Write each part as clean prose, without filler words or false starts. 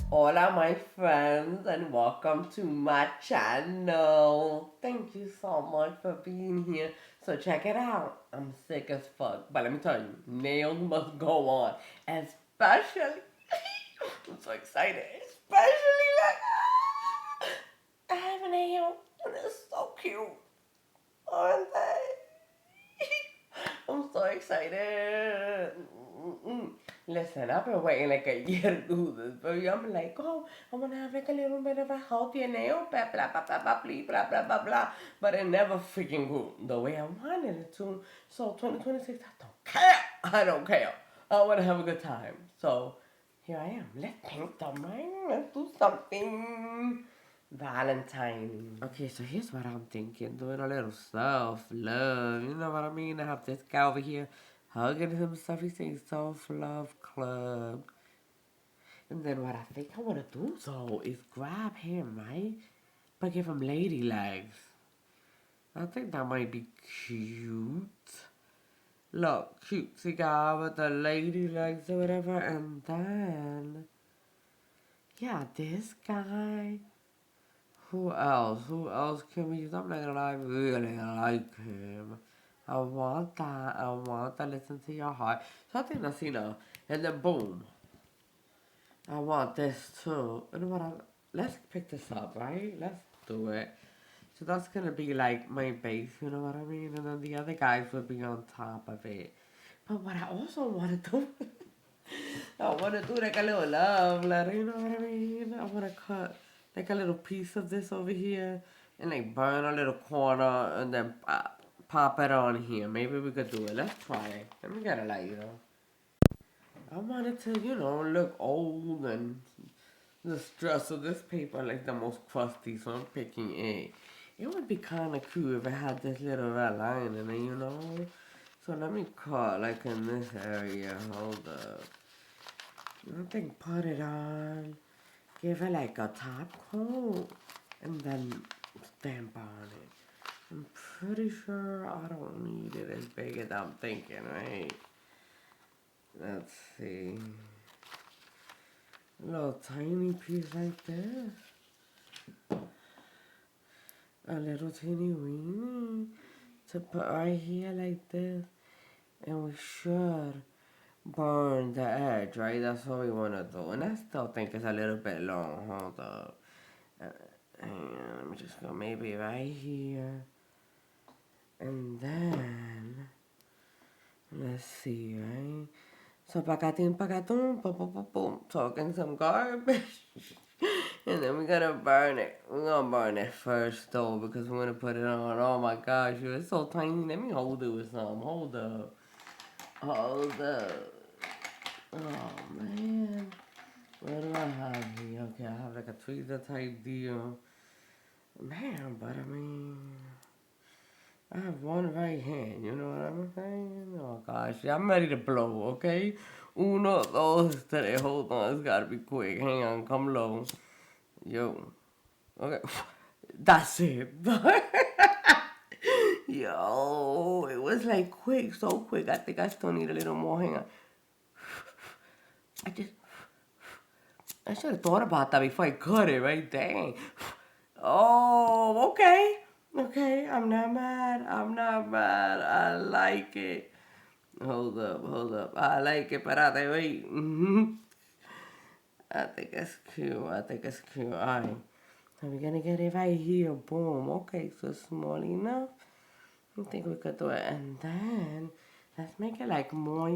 Hola, my friends, and welcome to my channel. Thank you so much for being here. So check it out. I'm sick as fuck, but let me tell you, nails must go on, especially. I'm so excited, especially like I have a nail, and it's so cute, aren't they? I'm so excited. Mm-mm. Listen, I've been waiting like a year to do this, but I'm like, oh, I want to have like a little bit of a healthier nail, blah, blah, blah, blah, blah, blah, blah, blah, blah, but it never freaking grew the way I wanted it to. So 2026, I don't care. I don't care. I want to have a good time. So here I am. Let's paint them, right? Let's do something. Valentine. Okay, so here's what I'm thinking. Doing a little self-love. You know what I mean? I have this guy over here hugging himself. He's saying self-love club. And then what I think I want to do, though, is grab him, right? But give him lady legs. I think that might be cute. Look, cutesy guy with the lady legs or whatever. And then, yeah, this guy. Who else? Who else can we use? I'm not gonna lie, I really like him. I want that. I want to listen to your heart. So I think that's enough. And then boom. I want this too. And what I let's pick this up, right? Let's do it. So that's gonna be like my base, you know what I mean? And then the other guys will be on top of it. But what I also wanna do I wanna do like a little love letter, you know what I mean? I wanna cut like a little piece of this over here and like burn a little corner and then pop it on here. Maybe we could do it. Let's try it. Let me get a light, I want it to, look old and the stress of this paper like the most crusty, so I'm picking it. It would be kind of cool if it had this little red line in it. So let me cut like in this area. Hold up. I think put it on. Give it like a top coat and then stamp on it. I'm pretty sure I don't need it as big as I'm thinking, right? Let's see. A little tiny piece like this. A little teeny weeny to put right here like this. And we should burn the edge, right? That's what we want to do. And I still think it's a little bit long. Hold up. And let me just go maybe right here. And then, let's see, right? So, pakatum, boom, boom, boom, boom, talking some garbage. And then we're gonna burn it. We're gonna burn it first, though, because we're gonna put it on. Oh my gosh, it's so tiny. Let me hold it with some. Hold up. Hold up. Oh, man. What do I have here? Okay, I have like a tweezer type deal. Man, but I mean, I have one right hand, you know what I'm saying? Oh gosh, yeah, I'm ready to blow, okay? Uno, dos, tres, hold on, it's gotta be quick. Hang on, come low. Yo. Okay. That's it. Yo, it was like quick, so quick. I think I still need a little more. Hang on. I just, I should have thought about that before I cut it, right? Dang. Oh, okay. Okay, I'm not mad. I'm not mad. I like it. Hold up, hold up. I like it, parate, wait. I think it's cute. I think it's cute. Alright. So we're gonna get it right here. Boom. Okay, so small enough. I think we could do it. And then, let's make it like more,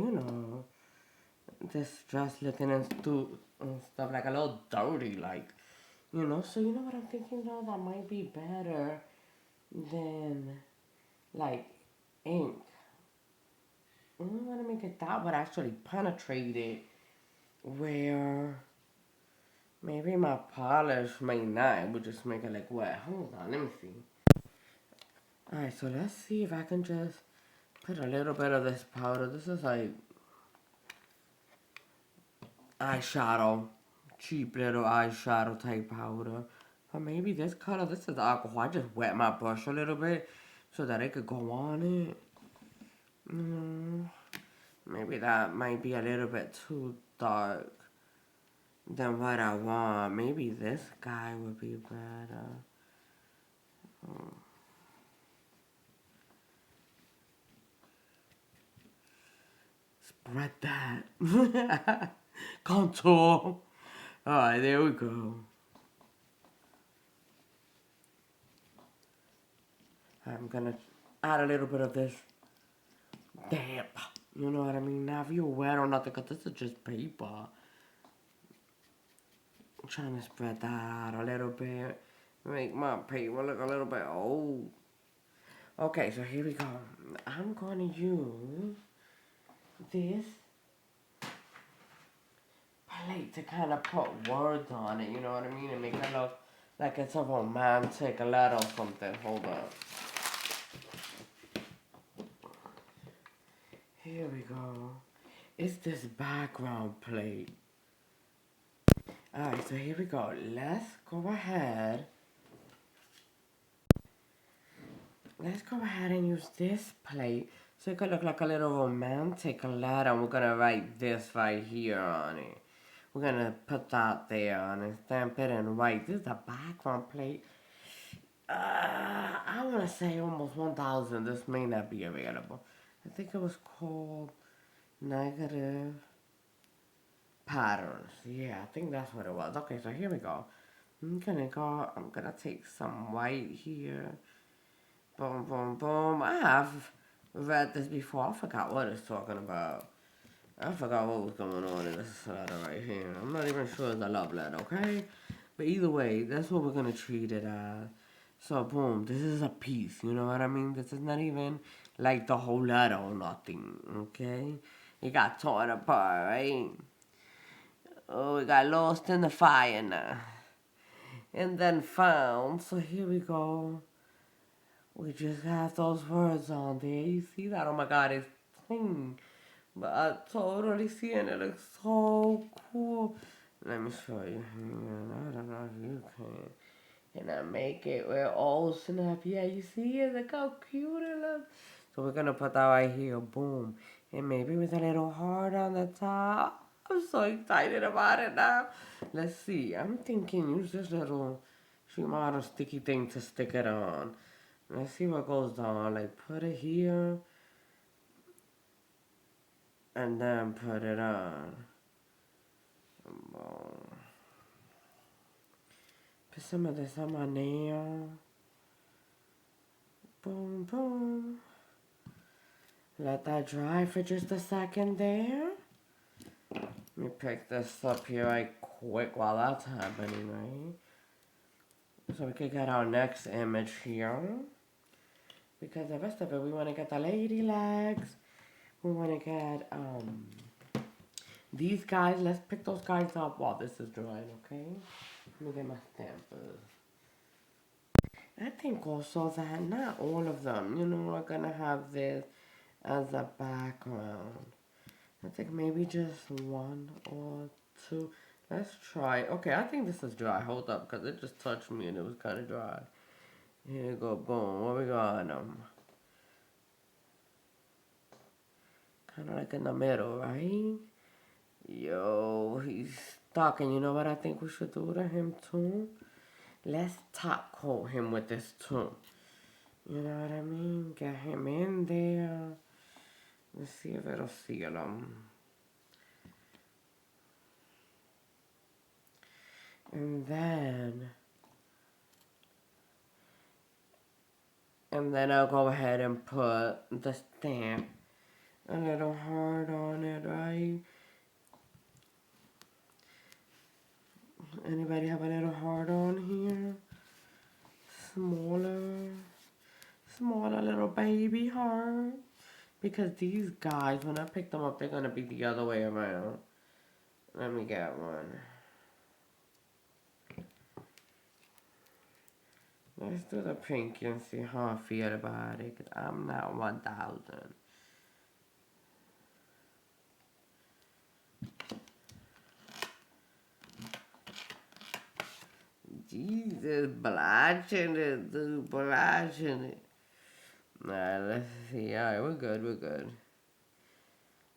this dress looking and stuff like a little dirty, like. So you know what I'm thinking though? That might be better than like ink. I don't want to make it that would actually penetrate it where maybe my polish may not. It would just make it like wet. Hold on, let me see. Alright, so let's see if I can just put a little bit of this powder. This is like eyeshadow. Cheap little eyeshadow type powder. But maybe this color, this is aqua. I just wet my brush a little bit so that it could go on it. Maybe that might be a little bit too dark. than what I want. Maybe this guy would be better. Spread that. Contour. Alright, there we go. I'm gonna add a little bit of this damp. You know what I mean? Now, if you're wet or nothing, because this is just paper. I'm trying to spread that out a little bit. Make my paper look a little bit old. Okay, so here we go. I'm gonna use this plate to kind of put words on it, you know what I mean? And make it look like it's a romantic letter or something. Hold on. Here we go. It's this background plate. Alright, so here we go. Let's go ahead. Let's go ahead and use this plate so it could look like a little romantic letter. And we're gonna write this right here on it. We're gonna put that there and stamp it in white. This is a background plate. I wanna say almost 1,000. This may not be available. I think it was called Negative Patterns. Yeah, I think that's what it was. Okay, so here we go. I'm gonna take some white here. Boom, boom, boom. I have read this before. I forgot what it's talking about. I forgot what was going on in this letter right here. I'm not even sure it's a love letter, okay? But either way, that's what we're gonna treat it as. So boom, this is a piece, you know what I mean? This is not even like the whole letter or nothing, okay? It got torn apart, right? Oh, it got lost in the fire now. And then found, so here we go. We just have those words on there. You see that? Oh my god, it's clean. But I totally see it. It looks so cool. Let me show you. I don't know if you can. And I make it with all snap. Yeah, you see it? Look how cute it looks. So we're gonna put that right here. Boom. And maybe with a little heart on the top. I'm so excited about it now. Let's see. I'm thinking use this little sheet model sticky thing to stick it on. Let's see what goes on. Like put it here. And then put it on. Boom. Put some of this on my nail. Boom, boom. Let that dry for just a second there. Let me pick this up here right quick while that's happening, right? So we can get our next image here. Because the rest of it, we want to get the lady legs. We want to get, these guys. Let's pick those guys up while this is drying, okay? Let me get my stampers. I think also that not all of them, you know, are gonna have this as a background. I think maybe just one or two. Let's try. Okay, I think this is dry. Hold up, because it just touched me and it was kind of dry. Here we go. Boom. What we got on them? Kind of like in the middle, right? Yo, he's stuck. And you know what I think we should do to him too? Let's top coat him with this too. You know what I mean? Get him in there. Let's see if it'll seal him. And then I'll go ahead and put the stamp, a little heart on it, right? Anybody have a little heart on here? Smaller little baby heart. Because these guys, when I pick them up, they're gonna be the other way around. Let me get one. Let's do the pink and see how I feel about it. Cause I'm not 1,000. Jesus, blushing it, dude, blushing it. Nah, let's see. Alright, we're good.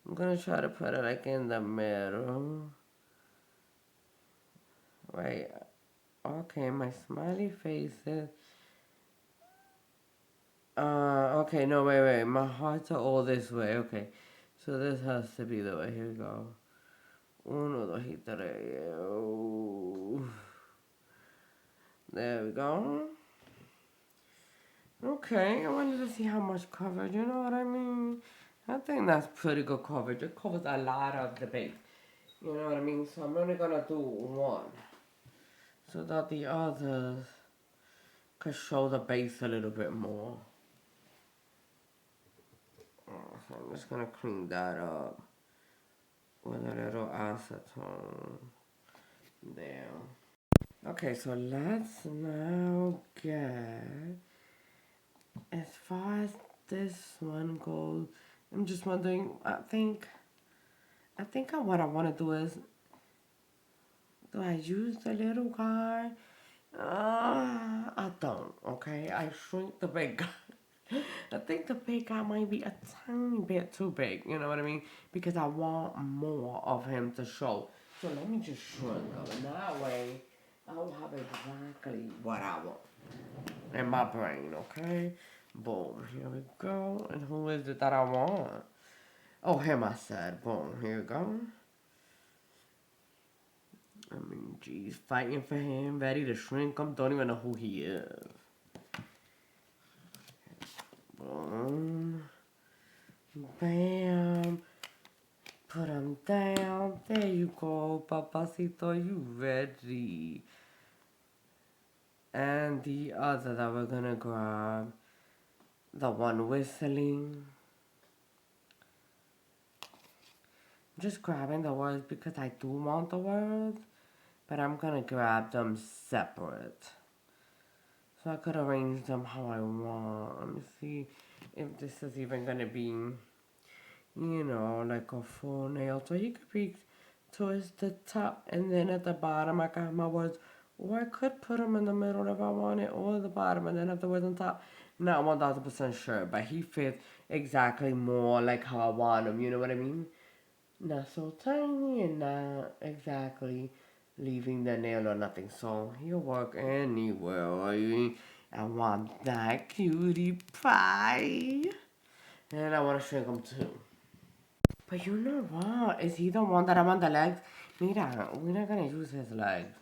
I'm gonna try to put it like in the middle. Wait. Okay, my smiley face is. Okay, no, wait. My hearts are all this way. Okay. So this has to be the way. Here we go. Uno, dos, y tres. There we go. Okay, I wanted to see how much coverage, you know what I mean? I think that's pretty good coverage. It covers a lot of the base. You know what I mean? So I'm only gonna do one. So that the others could show the base a little bit more. So I'm just gonna clean that up with a little acetone. There. Okay, so let's now get, as far as this one goes, I'm just wondering, I think what I want to do is, do I use the little guy? I don't, okay? I shrink the big guy. I think the big guy might be a tiny bit too big, you know what I mean? Because I want more of him to show. So let me just shrink him, and that way I'll have exactly what I want in my brain, okay? Boom, here we go. And who is it that I want? Oh, him, I said. Boom, here we go. I mean, geez, fighting for him, ready to shrink him, don't even know who he is. Boom. Bam. Put him down. There you go, Papacito, you ready. And the other that we're gonna grab, the one whistling. I'm just grabbing the words because I do want the words, but I'm gonna grab them separate. So I could arrange them how I want. Let me see if this is even gonna be, like a full nail. So he could be towards the top, and then at the bottom I got my words. Or I could put them in the middle if I wanted, or the bottom, and then have the words on top. Not 1000% sure, but he fits exactly more like how I want him. You know what I mean? Not so tiny and not exactly leaving the nail or nothing. So he'll work anywhere. I want that cutie pie. And I want to shrink him too. But you know what? Is he the one that I want the legs? Mira, we're not going to use his legs.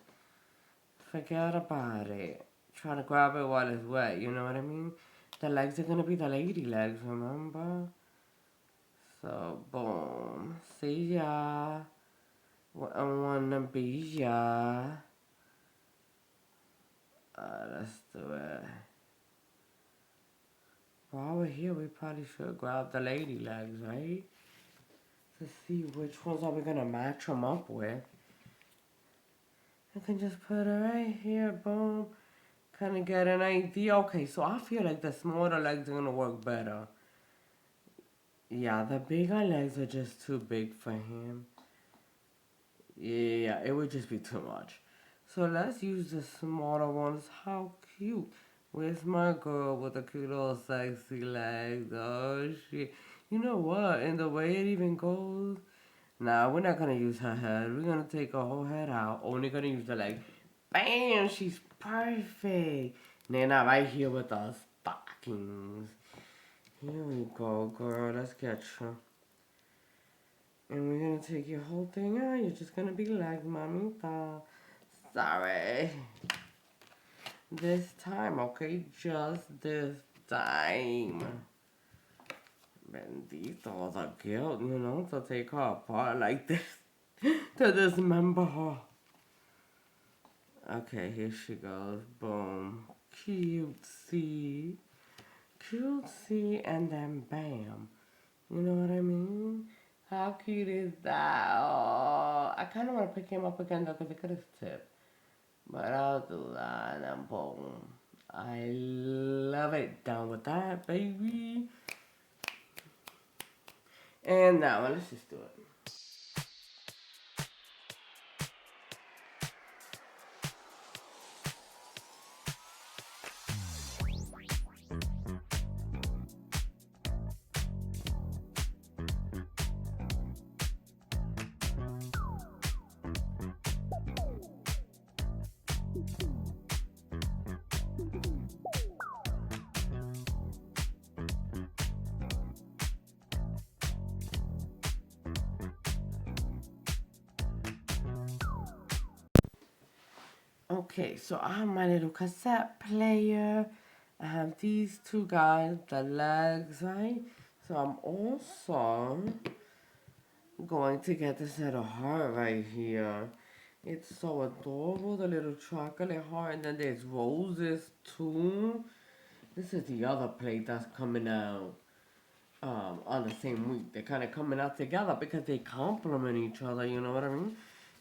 Forget about it. Try to grab it while it's wet, you know what I mean? The legs are going to be the lady legs, remember? So, boom. See ya. I wanna be ya. Let's do it. While we're here, we probably should grab the lady legs, right? To see which ones are we gonna match them up with. I can just put it right here, boom. Kind of get an idea. Okay, so I feel like the smaller legs are gonna work better. Yeah, the bigger legs are just too big for him. Yeah, it would just be too much. So let's use the smaller ones. How cute. Where's my girl with the cute little sexy legs? Oh shit. You know what? And the way it even goes. Nah, we're not gonna use her head. We're gonna take her whole head out. Only gonna use the leg. Bam! She's perfect. Nana right here with the stockings. Here we go, girl. Let's get you. And we're gonna take your whole thing out. You're just gonna be like, mamita. Sorry. This time, okay? Just this time. Bendito, the guilt, to take her apart like this. To dismember her. Okay, here she goes. Boom. Cutesy. Cutesy, and then bam. You know what I mean? How cute is that? Oh, I kind of want to pick him up again though because it could have tipped. But I'll do that and then boom. I love it. Down with that, baby. And now let's just do it. Okay, so I have my little cassette player. I have these two guys, the legs, right? So I'm also going to get this little heart right here. It's so adorable, the little chocolate heart, and then there's roses too. This is the other plate that's coming out on the same week. They're kind of coming out together because they complement each other, you know what I mean?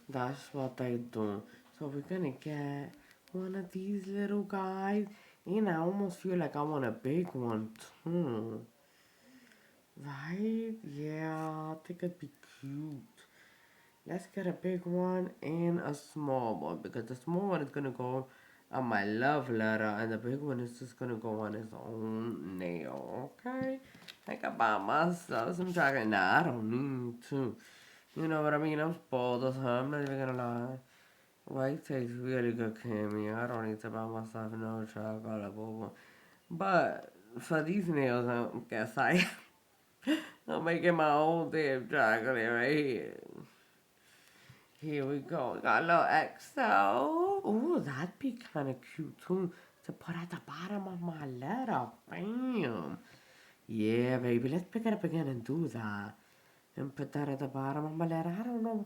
That's what they do. So we're gonna get one of these little guys. And I almost feel like I want a big one too. Right? Yeah, I think it'd be cute. Let's get a big one and a small one because the small one is gonna go on my love letter and the big one is just gonna go on his own nail. Okay? I can buy myself some chocolate. Nah, I don't need to. You know what I mean? I'm spoiled as hell. I'm not even gonna lie. White tastes really good, Kimmy. I don't need to buy myself no chocolate, boo. But for these nails, I guess I'm making my own damn chocolate right here. Here we go. Got a little XO. Ooh, that'd be kind of cute too to put at the bottom of my letter. Bam. Yeah, baby. Let's pick it up again and do that. And put that at the bottom of my letter. I don't know.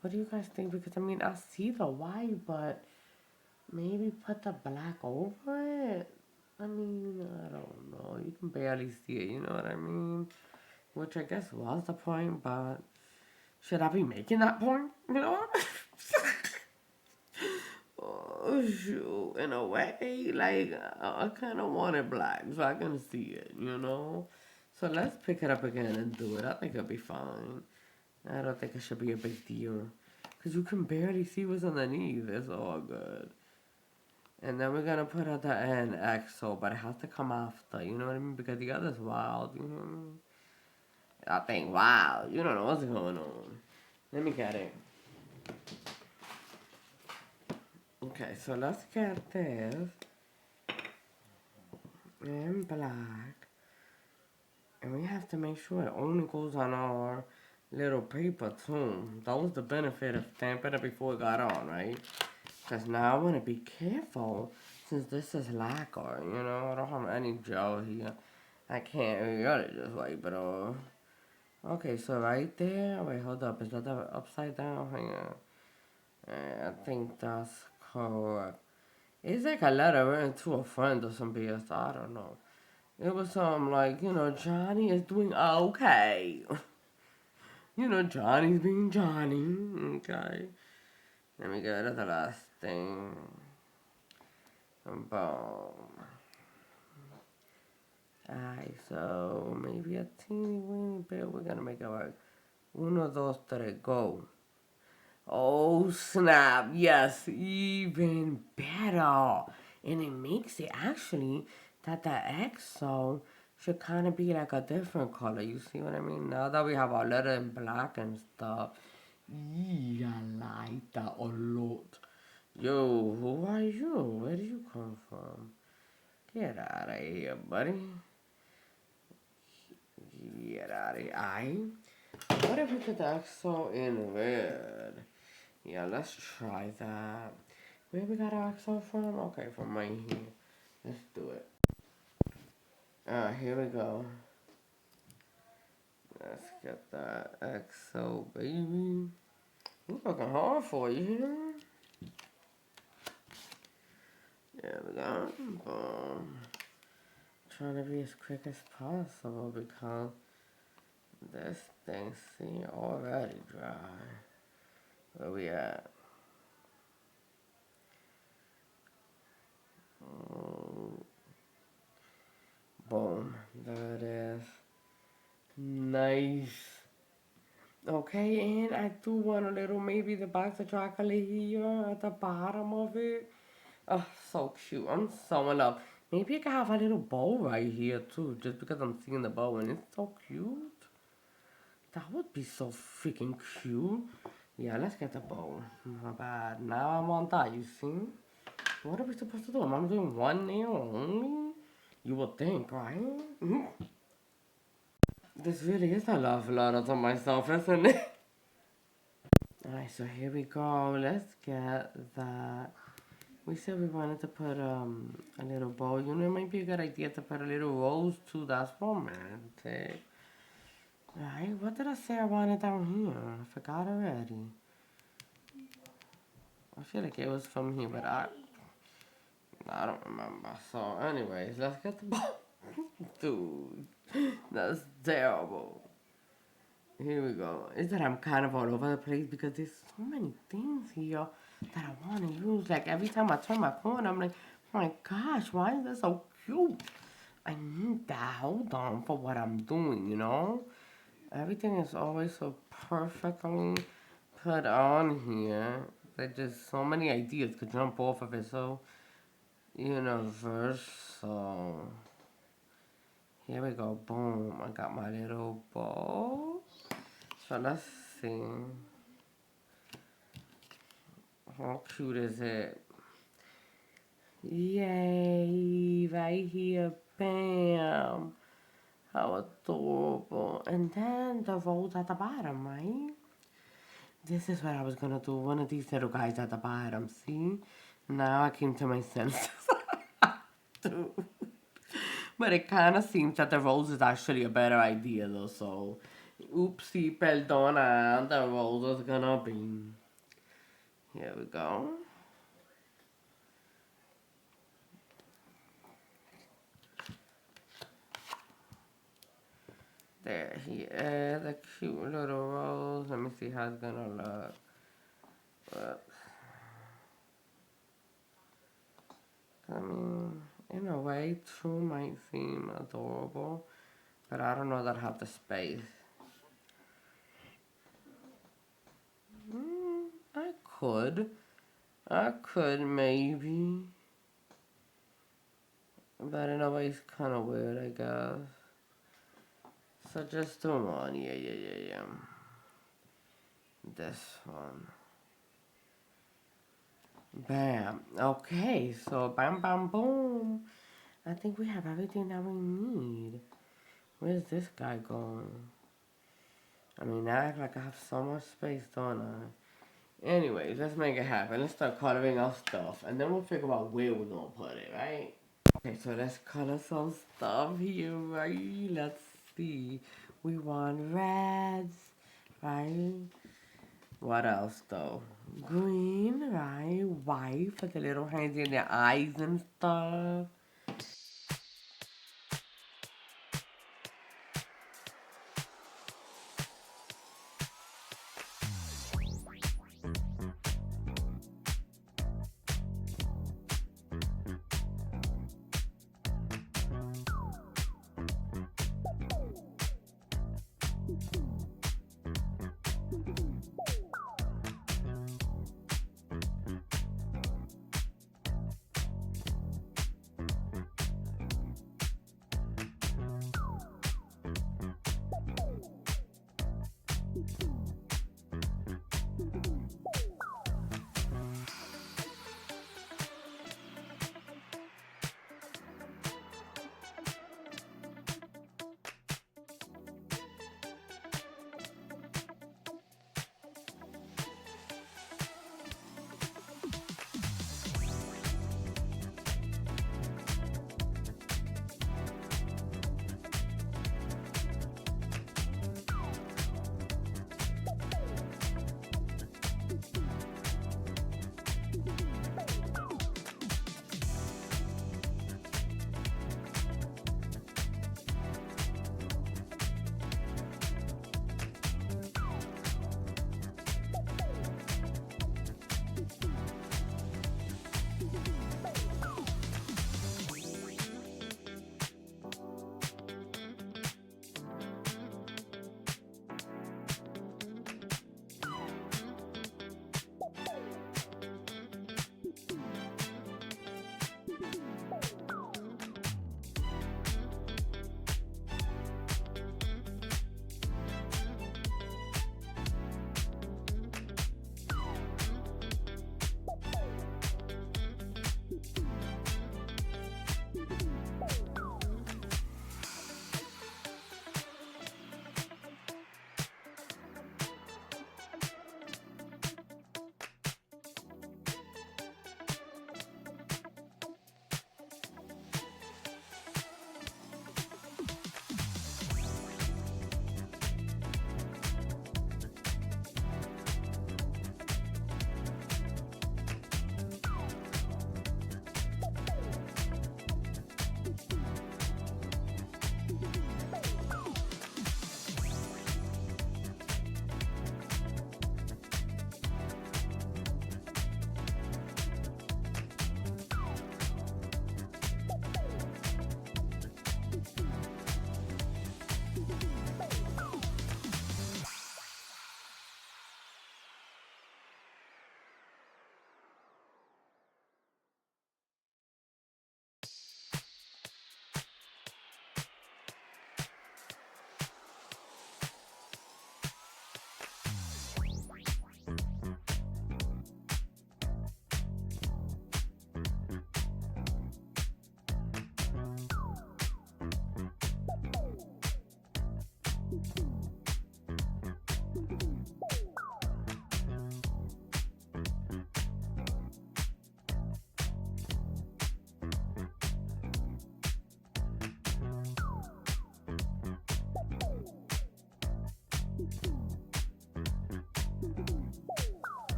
What do you guys think? Because I mean, I see the white, but maybe put the black over it. I mean, I don't know. You can barely see it. You know what I mean? Which I guess was the point, but should I be making that point? You know? Oh shoot! In a way, like I kind of want it black so I can see it. You know? So let's pick it up again and do it. I think it'll be fine. I don't think it should be a big deal. Because you can barely see what's underneath. It's all good. And then we're gonna put at the end EXO, but it has to come after, you know what I mean? Because the other's wild, you know what I mean? I think wild, you don't know what's going on. Let me get it. Okay, so let's get this in black. And we have to make sure it only goes on our little paper too. That was the benefit of stamping it before it got on, right? Because now I want to be careful since this is lacquer, you know? I don't have any gel here. I can't really just wipe it off. Okay, so right there, wait, hold up, is that the upside down? Hang on. I think that's correct. It's like a letter written to a friend or some BS, I don't know. It was something like, you know, Johnny is doing okay. You know, Johnny's being Johnny, okay? Let me go to the last thing. Boom. Alright, so maybe a teeny weeny bit. We're gonna make it like uno, dos, tres, go. Oh snap! Yes, even better. And it makes it actually that the EXO should kind of be like a different color. You see what I mean? Now that we have our letter in black and stuff. Yeah, I like that a lot. Yo, who are you? Where did you come from? Get out of here, buddy. Get out of here. What if we put the EXO in red? Yeah, let's try that. Where we got our EXO from? Okay, from right here. Let's do it. Alright, here we go. Let's get that EXO, baby. We're working hard for you. There we go. Boom. Trying to be as quick as possible because this thing, see, already dry. Where we at? Boom. There it is. Nice. Okay, and I do want a little, maybe the box of chocolate here at the bottom of it. Oh, so cute. I'm so in love. Maybe I can have a little bow right here too, just because I'm seeing the bow and it's so cute. That would be so freaking cute. Yeah, let's get the bow. My bad. Now I'm on that, you see? What are we supposed to do? Am I doing one nail only? You would think, right? This really is a love letter to myself, isn't it? Alright, so here we go. Let's get that We said we wanted to put a little bow. You know, it might be a good idea to put a little rose too. That's romantic. Right? What did I say I wanted down here? I forgot already. I feel like it was from here, but I don't remember. So, anyways, let's get the bow. Dude, that's terrible. Here we go. It's that I'm kind of all over the place because there's so many things here that I want to use. Like every time I turn my corner, I'm like, oh my gosh, why is this so cute? I need that. Hold on for what I'm doing, you know? Everything is always so perfectly put on here. There's just so many ideas could jump off of it. So, universal. Here we go. Boom. I got my little bow. So let's see. How cute is it? Yay! Right here. Bam. How adorable. And then the rose at the bottom, right? This is what I was gonna do. One of these little guys at the bottom. See? Now I came to my senses. Dude. But it kind of seems that the rose is actually a better idea, though. So, oopsie, perdona. The rose is gonna be. Here we go. There he is, a cute little rose. Let me see how it's gonna look. Whoops. I mean, in a way, two might seem adorable, but I don't know that I have the space. I could. I could maybe. But in a way, it's kind of weird, I guess. So just do one. Yeah. This one. Bam. Okay, so bam, bam, boom. I think we have everything that we need. Where's this guy going? I mean, I act like I have so much space, don't I? Anyways, let's make it happen. Let's start coloring our stuff, and then we'll figure out where we're gonna put it, right? Okay, so let's color some stuff here, right? Let's see. We want reds, right? What else, though? Green, right? White for the little hands and their eyes and stuff.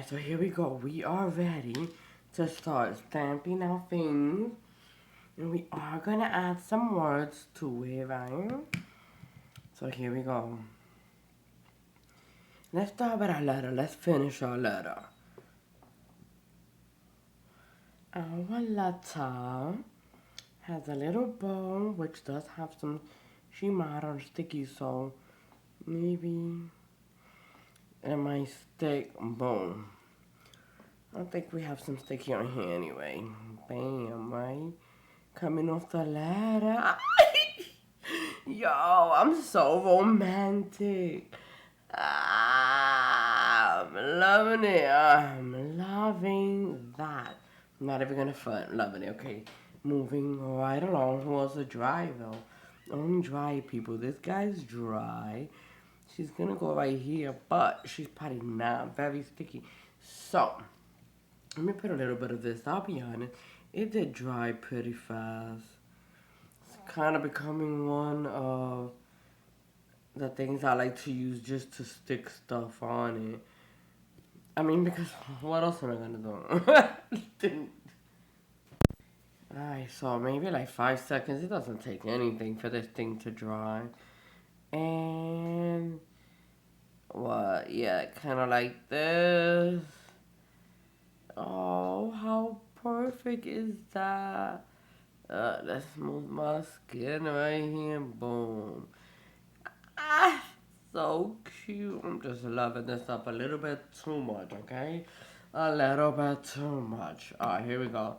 Alright, so here we go. We are ready to start stamping our things. And we are gonna add some words to it, right? So here we go. Let's start with our letter. Let's finish our letter. Our letter has a little bow, which does have some shimmer or sticky, so maybe it might stick. Boom. I think we have some sticky on here anyway. Bam, right? Coming off the ladder. Yo, I'm so romantic. I'm loving it. I'm loving that. I'm not even gonna front. Loving it. Okay, moving right along. Who else is dry though? Only dry people. This guy's dry. She's gonna go right here, but she's probably not very sticky. So, let me put a little bit of this. I'll be honest. It did dry pretty fast. It's kind of becoming one of the things I like to use just to stick stuff on it. I mean, because what else am I gonna do? Alright, so maybe like 5 seconds. It doesn't take anything for this thing to dry. And what? Yeah, kind of like this. Oh, how perfect is that? Let's move my skin right here. Boom. Ah, so cute. I'm just loving this up a little bit too much, okay? A little bit too much. Alright, here we go.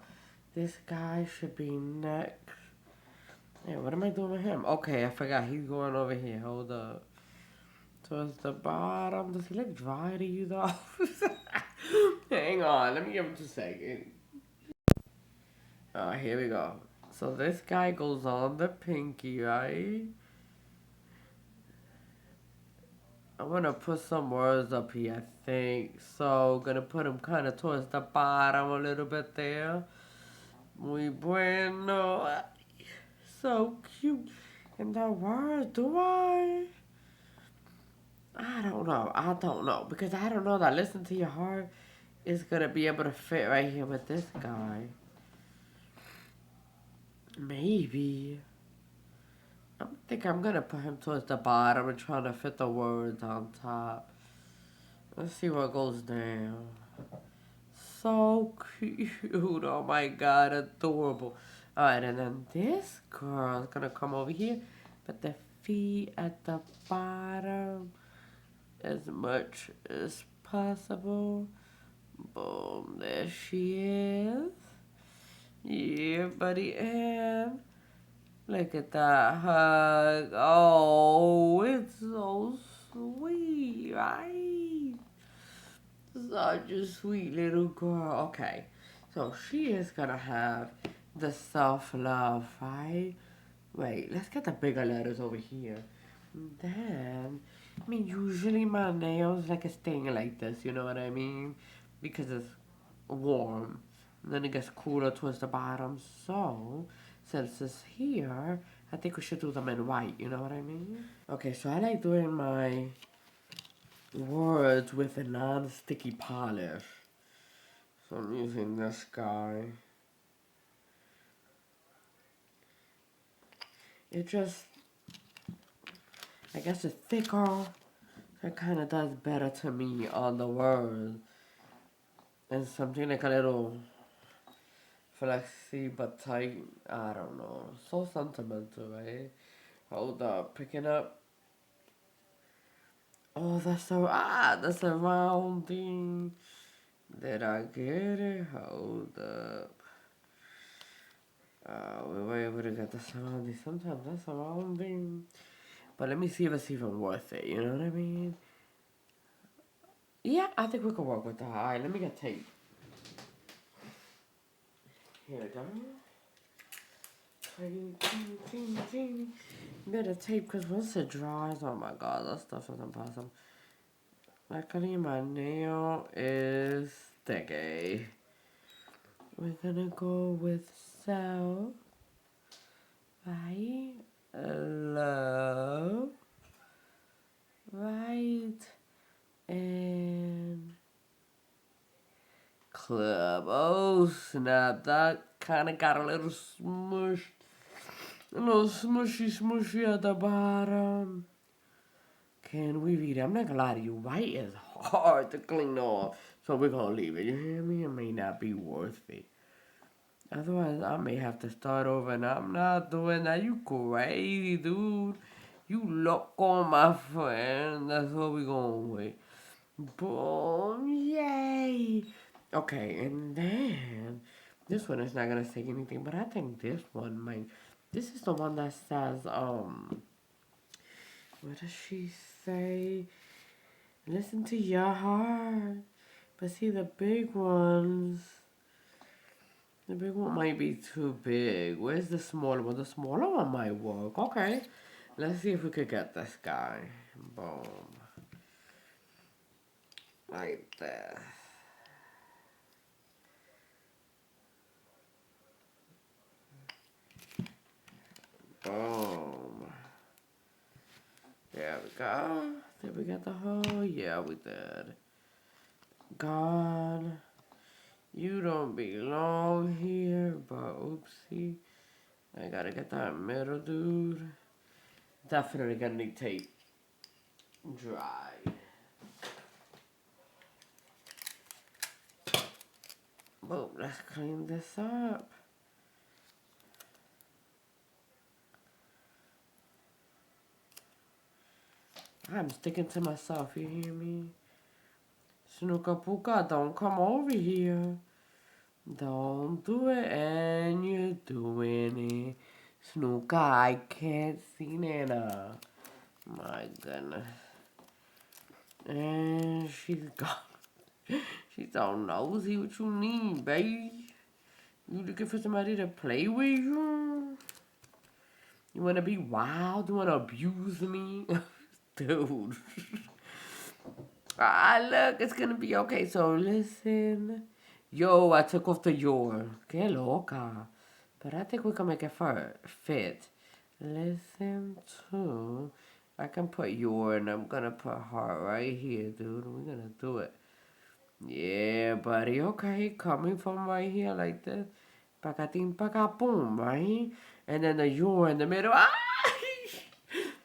This guy should be next. Hey, what am I doing with him? Okay, I forgot. He's going over here. Hold up. Towards the bottom. Does he look dry to you, though? Hang on. Let me give him 2 seconds. Alright, here we go. So this guy goes on the pinky, right? I'm gonna put some words up here, I think. So, gonna put them kind of towards the bottom a little bit there. Muy bueno. So cute. And the words, do I? I don't know. I don't know. Because I don't know that Listen to Your Heart is gonna be able to fit right here with this guy. Maybe. I think I'm gonna put him towards the bottom and try to fit the words on top. Let's see what goes down. So cute. Oh my god, adorable. Alright, and then this girl is gonna come over here, put the feet at the bottom as much as possible. Boom, there she is. Yeah, buddy, and look at that hug. Oh, it's so sweet, right? Such a sweet little girl. Okay, so she is gonna have the self-love, right? Wait, let's get the bigger letters over here. Then, I mean, usually my nails like a staying like this, you know what I mean? Because it's warm. And then it gets cooler towards the bottom. So, since it's here, I think we should do them in white, you know what I mean? Okay, so I like doing my words with a non-sticky polish. So I'm using this guy. It just, I guess it's thicker. So it kind of does better to me on the words. And something like a little flexy but tight. I don't know. So sentimental, right? Hold up, picking up. Oh, that's a rounding. Did I get it? Hold up. We were able to get the surrounding. Sometimes that's surrounding. But let me see if it's even worth it. You know what I mean? Yeah, I think we can work with that. Alright, let me get tape. Here we go. Bit of tape, because once it dries, oh my god, that stuff is impossible. Luckily, my nail is sticky. We're gonna go with self, right? Love, right? And clip. Oh snap, that kind of got a little smushed. A little smushy at the bottom. Can we read it? I'm not gonna lie to you, white is hard to clean off. So we're gonna leave it. You hear me? It may not be worth it. Otherwise, I may have to start over, and I'm not doing that. You crazy, dude. You loco, my friend. That's what we going with. Boom. Yay. Okay, and then this one is not gonna say anything, but I think this one might. This is the one that says, what does she say? Listen to your heart. But see, the big ones. The big one might be too big. Where's the smaller one? The smaller one might work. Okay. Let's see if we could get this guy. Boom. Like this. Boom. There we go. Did we get the hole? Yeah, we did. Gone. You don't belong here, but oopsie. I gotta get that middle dude. Definitely gonna need tape. Dry. Boom, let's clean this up. I'm sticking to myself, you hear me? Snooka Pooka, don't come over here. Don't do it, and you're doing it. Snooka, I can't see Nana. My goodness. And she's gone. She's all nosy. What you need, baby? You looking for somebody to play with you? You wanna be wild? You wanna abuse me? Dude. Look, it's gonna be okay. So listen. Yo, I took off the your. Que loca. But I think we can make it fit. Listen to. I can put your and I'm gonna put heart right here, dude. We're gonna do it. Yeah, buddy. Okay, coming from right here like this. Pakating boom, right? And then the your in the middle. Ah!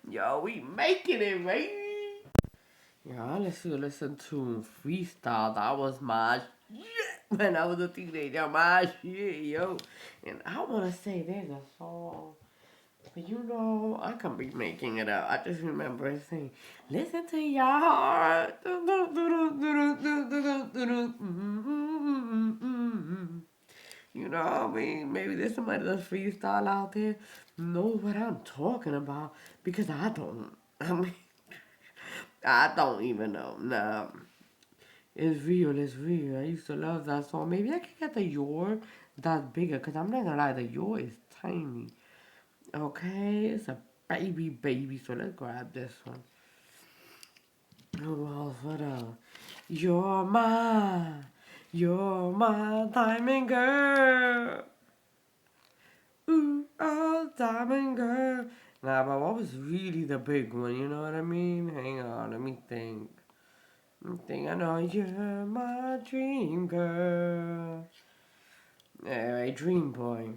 Yo, we making it, right? Yeah, let's listen to freestyle. That was my shit when I was a teenager. My shit, yo. And I wanna say there's a song. But you know, I can be making it up. I just remember it saying, listen to your heart. You know what I mean? Maybe there's somebody that's freestyle out there know what I'm talking about because I don't. I mean, I don't even know. Nah. It's real, it's real. I used to love that song. Maybe I could get the your that's bigger because I'm not gonna lie, the your is tiny. Okay, it's a baby. So let's grab this one. Oh, what else? You're my diamond girl. Ooh, oh, diamond girl. Nah, but what was really the big one? You know what I mean? Hang on, let me think. I know you're my dream girl. Anyway, dream boy.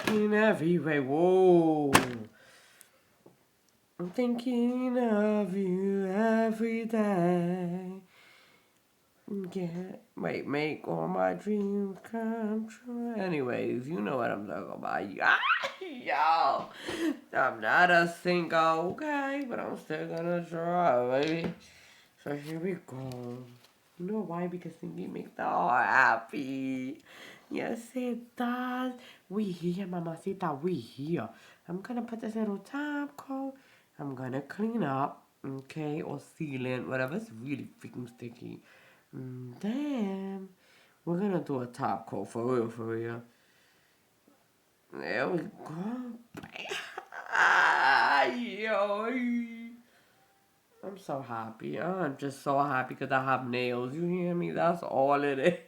In every way, whoa. I'm thinking of you every day. Wait, make all my dreams come true. Anyways, you know what I'm talking about. Yo, I'm not a singer, okay? But I'm still gonna try, baby. So here we go. You know why? Because singing makes the heart happy. Yes, it does. We here, mamacita, we here. I'm gonna put this little top coat. I'm gonna clean up, okay, or seal it, whatever's really freaking sticky. Then we're gonna do a top coat for real, for real. There we go. Yo. I'm so happy. I'm just so happy because I have nails. You hear me? That's all it is.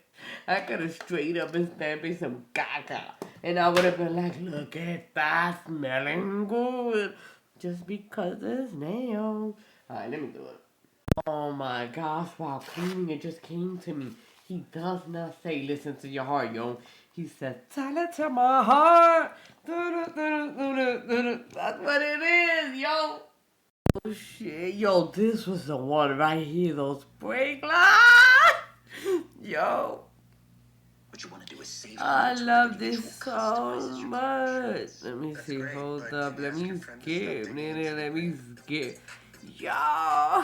I could have straight up and stamped me some caca. And I would have been like, look at that, smelling good. Just because it's nails. Alright, let me do it. Oh my gosh, while cleaning, it just came to me. He does not say listen to your heart, yo. He says, tell it to my heart. That's what it is, yo. Oh shit, yo, this was the one right here, those brake lights. Yo. What you want to do is save I love this so much. Let me see, hold up, let me skip, nigga, let me skip. Yo.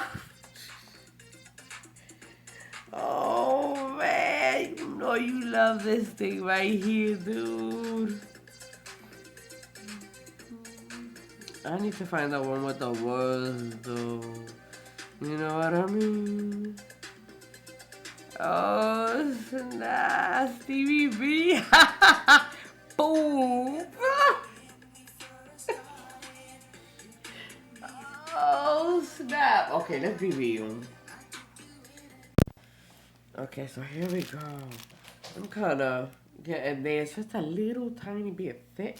Oh man, you know you love this thing right here, dude. I need to find the one with the words though. You know what I mean? Oh snap, Stevie B. Boom. Oh snap. Okay, let's be real. Okay, so here we go. I'm kind of getting this just a little tiny bit thick.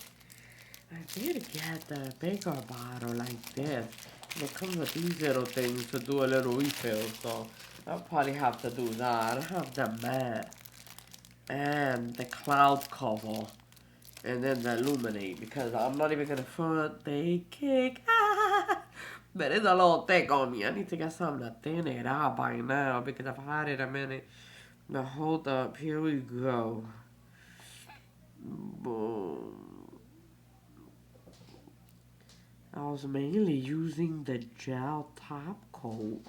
I did get the bigger bottle like this. And it comes with these little things to do a little refill, so I'll probably have to do that. I have the matte and the cloud cover and then the illuminate because I'm not even gonna front they kick. But it's a little thick on me. I need to get something to thin it out by now because I've had it a minute. Now hold up, here we go. Boom. I was mainly using the gel top coat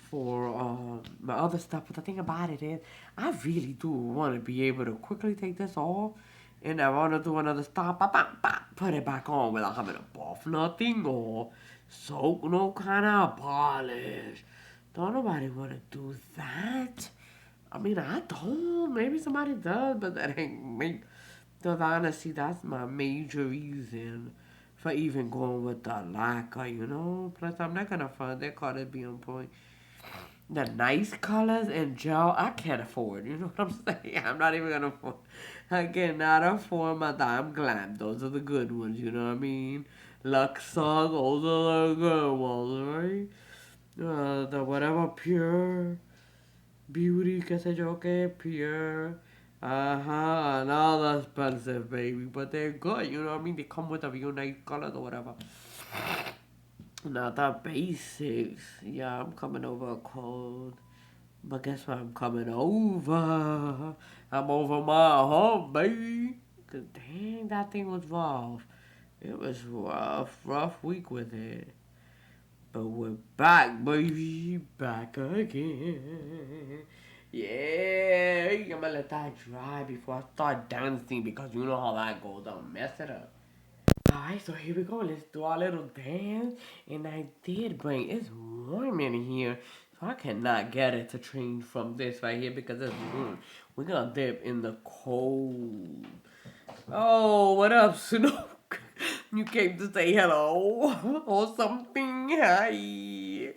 for my other stuff, but the thing about it is, I really do want to be able to quickly take this off, and I want to do another stop, put it back on without having to buff nothing or soak no kind of polish. Don't nobody want to do that. I mean, I don't. Maybe somebody does, but that ain't me. Because honestly, that's my major reason for even going with the lacquer, you know? Plus, I'm not gonna find that color be on point. The nice colors and gel, I can't afford. You know what I'm saying? I'm not even gonna afford. I cannot afford my Dime Glam. Those are the good ones, you know what I mean? Luxor, those are the good ones, right? The whatever pure beauty, qué sé yo, que pure. And all the expensive, baby. But they're good, you know what I mean? They come with a real nice color or whatever. Now the basics. Yeah, I'm coming over a cold. But guess what I'm coming over? I'm over my hump, baby. Cause dang, that thing was rough. It was rough week with it. But we're back, baby. Back again. Yeah, I'm gonna let that dry before I start dancing because you know how that goes. Don't mess it up. Alright, so here we go. Let's do our little dance. And I did bring, it's warm in here. So I cannot get it to change from this right here because it's warm. We're gonna dip in the cold. Oh, what up, Snook? You came to say hello or something. Hi.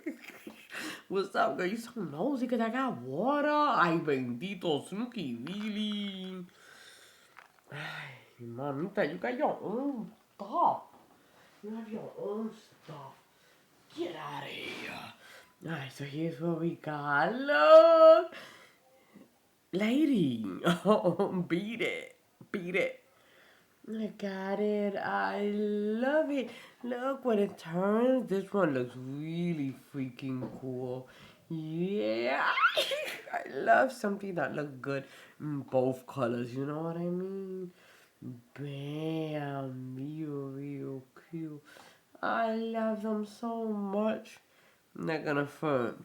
What's up, girl? You so nosy because I got water. Ay, bendito Snooky, really? Ay, mamita, you got your own stuff. You have your own stuff. Get out of here. Alright, so here's what we got. Look. Lady. Beat it. Beat it. I got it. I love it. Look when it turns. This one looks really freaking cool. Yeah. I love something that looks good in both colors. You know what I mean? Bam. Real cute. I love them so much. I'm not gonna front.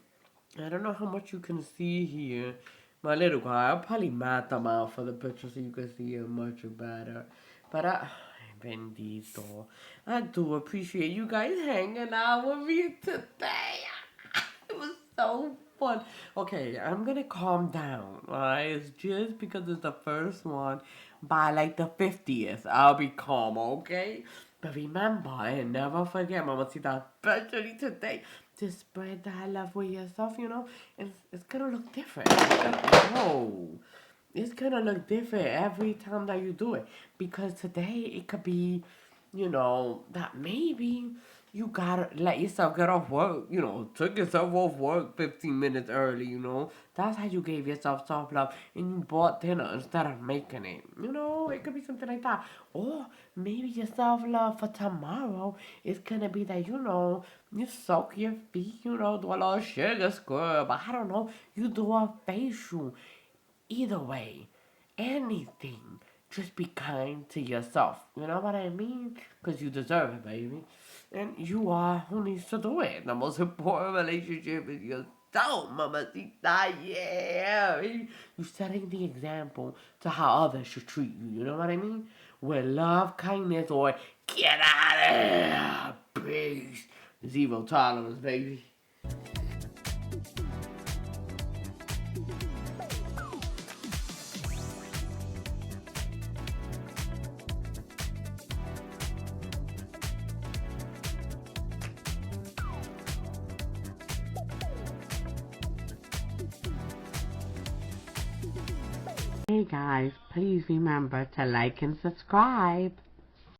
I don't know how much you can see here. My little guy, I'll probably mat them out for the picture so you can see it much better. But bendito. I do appreciate you guys hanging out with me today. It was so fun. Okay, I'm gonna calm down, alright? It's just because it's the first one. By like the 50th, I'll be calm, okay? But remember and never forget, Mamacita, especially today, to spread that love with yourself, you know? It's gonna look different. It's gonna look different every time that you do it. Because today it could be, you know, that maybe You gotta let yourself get off work. Took yourself off work 15 minutes early. That's how you gave yourself self love, and you bought dinner instead of making it. It could be something like that. Or maybe your self love for tomorrow is gonna be that you soak your feet. Do a little sugar scrub. I don't know. You do a facial. Either way, anything. Just be kind to yourself. You know what I mean? Because you deserve it, baby. And you are who needs to do it. The most important relationship is yourself, mamacita. Yeah. You're setting the example to how others should treat you. You know what I mean? With love, kindness, or get out of here. Peace. Zero tolerance, baby. Hey guys, please remember to like and subscribe.